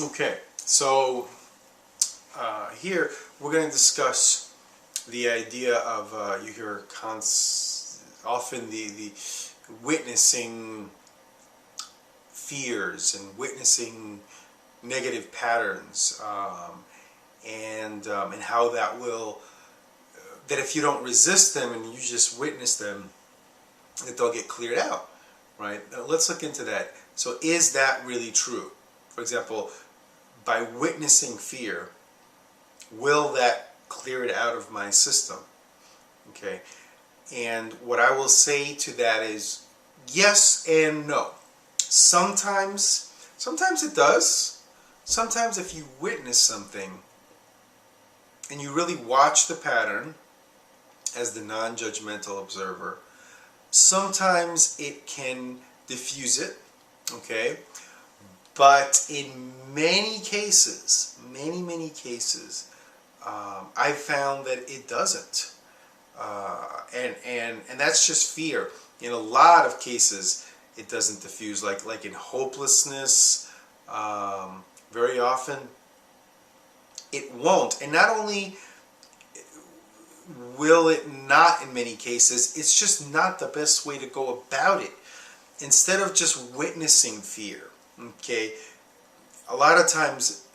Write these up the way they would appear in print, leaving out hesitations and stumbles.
Okay, so here we're going to discuss the idea of you hear often the witnessing fears and witnessing negative patterns, and how that will that if you don't resist them and you just witness them, that they'll get cleared out, right? Now, let's look into that. So is that really true? For example, by witnessing fear, will that clear it out of my system? Okay, and what I will say to that is yes and no. Sometimes it does. Sometimes if you witness something and you really watch the pattern as the non-judgmental observer, sometimes it can diffuse it, okay? But in many cases, many cases, I've found that it doesn't. And that's just fear. In a lot of cases, it doesn't diffuse. Like in hopelessness, very often it won't. And not only will it not in many cases, it's just not the best way to go about it. Instead of just witnessing fear, okay, a lot of times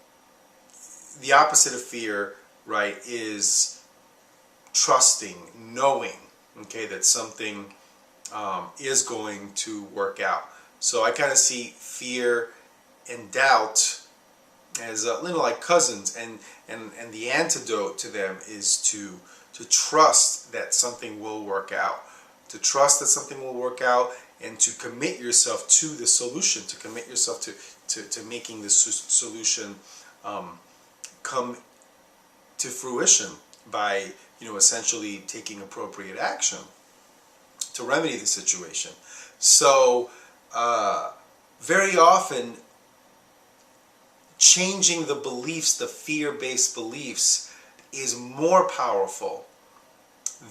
the opposite of fear, right, is trusting, knowing, okay, that something is going to work out. So I kind of see fear and doubt as like cousins, and the antidote to them is to trust that something will work out, to trust that something will work out, and to commit yourself to the solution, to commit yourself to making the solution come to fruition by, essentially taking appropriate action to remedy the situation. So very often changing the beliefs, the fear-based beliefs, is more powerful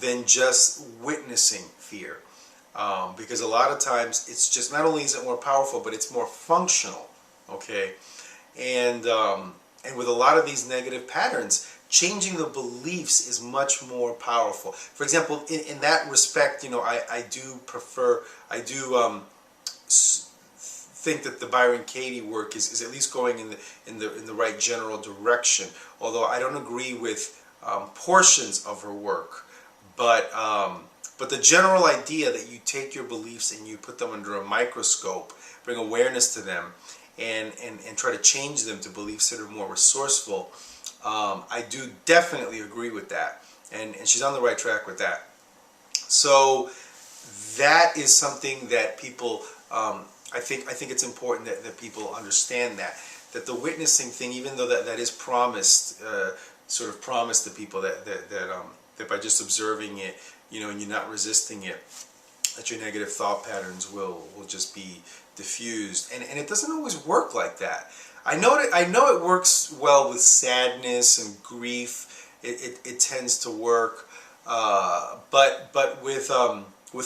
than just witnessing fear, because a lot of times it's just, not only is it more powerful, but it's more functional, okay? And with a lot of these negative patterns, changing the beliefs is much more powerful. For example, in that respect, I do think that the Byron Katie work is at least going in the right general direction. Although I don't agree with portions of her work, but the general idea that you take your beliefs and you put them under a microscope, bring awareness to them, and try to change them to beliefs that are more resourceful. I do definitely agree with that, and she's on the right track with that. So that is something that people, I think it's important that people understand that the witnessing thing, even though that is promised, sort of promised to people that by just observing it, and you're not resisting it, that your negative thought patterns will just be diffused, and it doesn't always work like that. I know it works well with sadness and grief. It tends to work, but with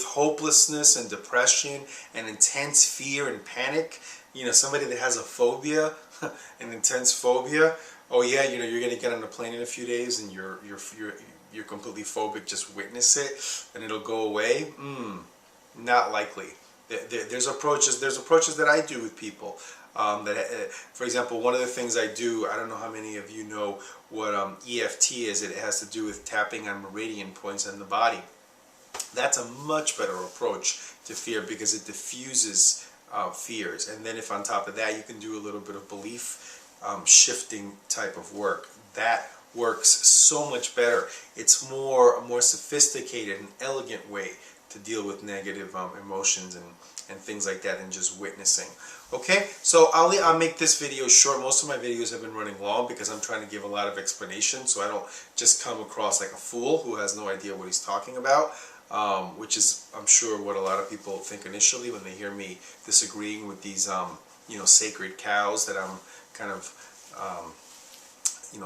hopelessness and depression and intense fear and panic, somebody that has a phobia, an intense phobia. Oh yeah, you're gonna get on a plane in a few days and you're completely phobic. Just witness it and it'll go away. Not likely. There's approaches that I do with people. For example, one of the things I do, I don't know how many of you know what EFT is. It has to do with tapping on meridian points in the body. That's a much better approach to fear because it diffuses fears. And then if on top of that you can do a little bit of belief shifting type of work, that works so much better. It's a more sophisticated and elegant way to deal with negative emotions and things like that than just witnessing. Okay, so I'll make this video short. Most of my videos have been running long because I'm trying to give a lot of explanation, so I don't just come across like a fool who has no idea what he's talking about, which is, I'm sure, what a lot of people think initially when they hear me disagreeing with these, sacred cows that I'm kind of,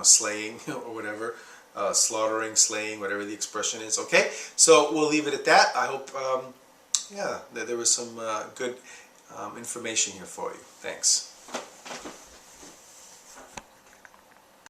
slaying or whatever. Slaughtering, slaying, whatever the expression is. Okay, so we'll leave it at that. I hope, that there was some good information here for you. Thanks.